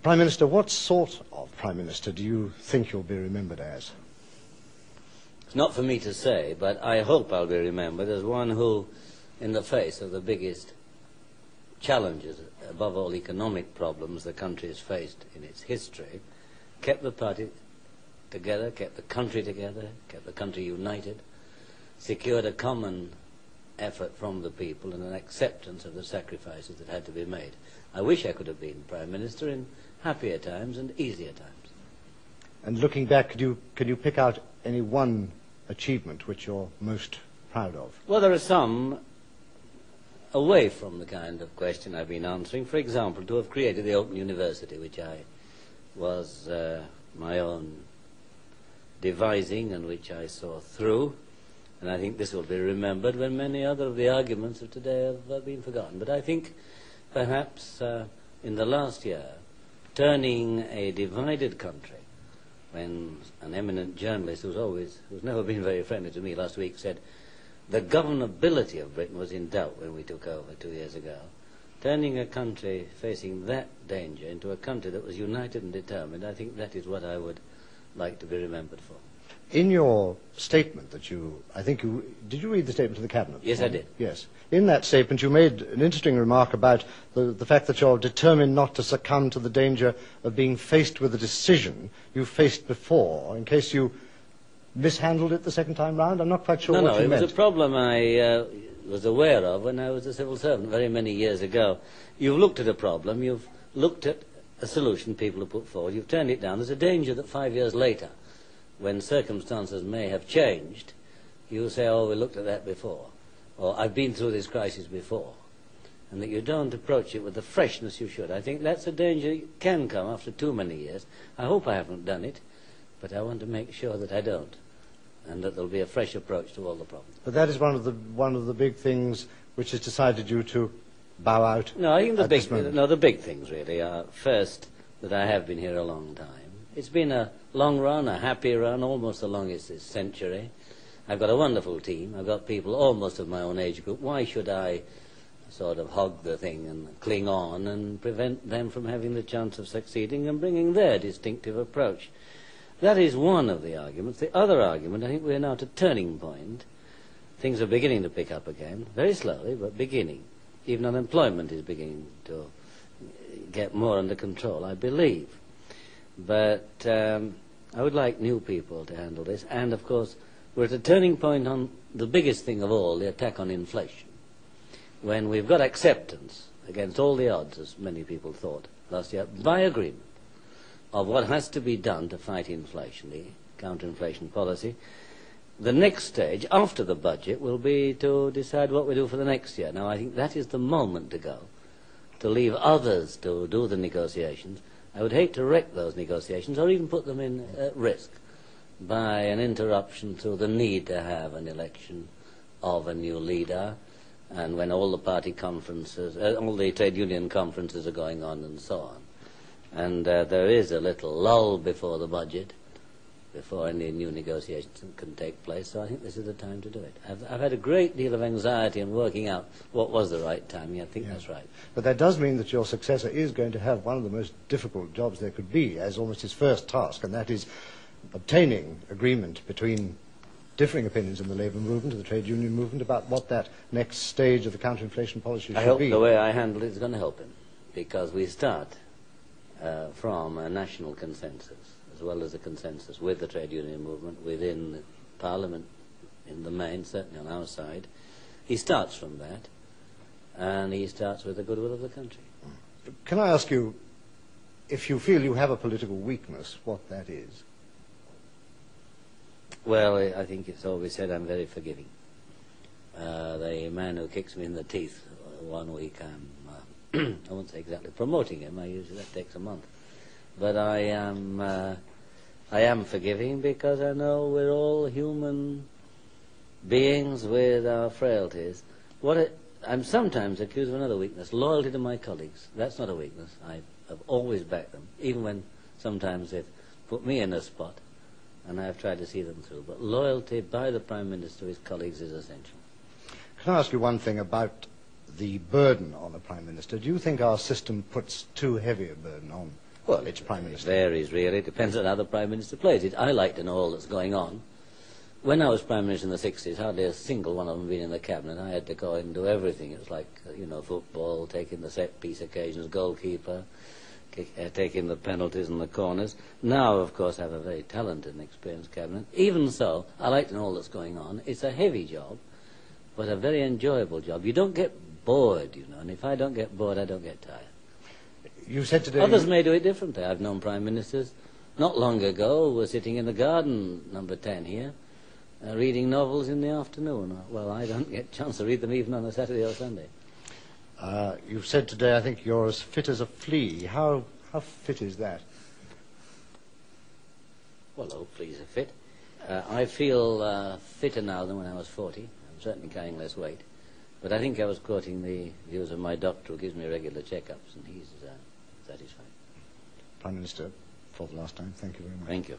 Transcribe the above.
Prime Minister, what sort of Prime Minister do you think you'll be remembered as? It's not for me to say, but I hope I'll be remembered as one who, in the face of the biggest challenges, above all economic problems the country has faced in its history, kept the party together, kept the country together, kept the country united, secured a common effort from the people and an acceptance of the sacrifices that had to be made. I wish I could have been Prime Minister in happier times and easier times. And looking back, could you pick out any one achievement which you're most proud of? Well, there are some away from the kind of question I've been answering. For example, to have created the Open University, which I was my own devising and which I saw through. And I think this will be remembered when many other of the arguments of today have been forgotten. But I think perhaps in the last year, turning a divided country, when an eminent journalist who's never been very friendly to me last week said the governability of Britain was in doubt when we took over 2 years ago, turning a country facing that danger into a country that was united and determined, I think that is what I would like to be remembered for. In your statement that did you read the statement to the Cabinet? Yes, I did. Yes. In that statement you made an interesting remark about the fact that you're determined not to succumb to the danger of being faced with a decision you faced before, in case you mishandled it the second time round. I'm not quite sure what you meant. No, it was a problem I was aware of when I was a civil servant very many years ago. You've looked at a problem, you've looked at a solution people have put forward, you've turned it down. There's a danger that 5 years later, when circumstances may have changed, you say, oh, we looked at that before, or I've been through this crisis before, and that you don't approach it with the freshness you should. I think that's a danger that can come after too many years. I hope I haven't done it, but I want to make sure that I don't, and that there'll be a fresh approach to all the problems. But that is one of the big things which has decided you to bow out. No, I think the big things really are, first, that I have been here a long time. It's been a long run, a happy run, almost the longest this century. I've got a wonderful team. I've got people almost of my own age group. Why should I sort of hog the thing and cling on and prevent them from having the chance of succeeding and bringing their distinctive approach? That is one of the arguments. The other argument, I think we're now at a turning point. Things are beginning to pick up again, very slowly, but beginning. Even unemployment is beginning to get more under control, I believe. But I would like new people to handle this. And, of course, we're at a turning point on the biggest thing of all, the attack on inflation. When we've got acceptance, against all the odds, as many people thought last year, by agreement, of what has to be done to fight inflation, the counter-inflation policy, the next stage, after the budget, will be to decide what we do for the next year. Now, I think that is the moment to go, to leave others to do the negotiations. I would hate to wreck those negotiations or even put them in at risk by an interruption through the need to have an election of a new leader, and when all the party conferences, all the trade union conferences are going on and so on. And there is a little lull before the budget, before any new negotiations can take place, so I think this is the time to do it. I've had a great deal of anxiety in working out what was the right timing. I think that's right. But that does mean that your successor is going to have one of the most difficult jobs there could be, as almost his first task, and that is obtaining agreement between differing opinions in the labour movement and the trade union movement about what that next stage of the counter-inflation policy should be. I hope the way I handle it is going to help him, because we start from a national consensus, as well as a consensus with the trade union movement, within the Parliament in the main, certainly on our side. He starts from that, and he starts with the goodwill of the country. Can I ask you, if you feel you have a political weakness, what that is? Well, I think it's always said I'm very forgiving. The man who kicks me in the teeth 1 week, I won't say exactly promoting him. That takes a month. But I am forgiving, because I know we're all human beings with our frailties. I'm sometimes accused of another weakness, loyalty to my colleagues. That's not a weakness. I have always backed them, even when sometimes they've put me in a spot, and I've tried to see them through. But loyalty by the Prime Minister to his colleagues is essential. Can I ask you one thing about the burden on the Prime Minister? Do you think our system puts too heavy a burden on Well, it's Prime Minister. It varies, really. It depends on how the Prime Minister plays it. I like to know all that's going on. When I was Prime Minister in the 60s, hardly a single one of them being in the Cabinet. I had to go and do everything. It was like, football, taking the set-piece occasions, goalkeeper, taking the penalties and the corners. Now, of course, I have a very talented and experienced Cabinet. Even so, I like to know all that's going on. It's a heavy job, but a very enjoyable job. You don't get bored, and if I don't get bored, I don't get tired. You said today... Others may do it differently. I've known Prime Ministers not long ago who were sitting in the garden, number 10 here, reading novels in the afternoon. Well, I don't get a chance to read them even on a Saturday or Sunday. You've said today, I think, you're as fit as a flea. How fit is that? Well, all fleas are fit. I feel fitter now than when I was 40. I'm certainly carrying less weight. But I think I was quoting the views of my doctor, who gives me regular checkups, and he's satisfied. Prime Minister, for the last time, thank you very much. Thank you.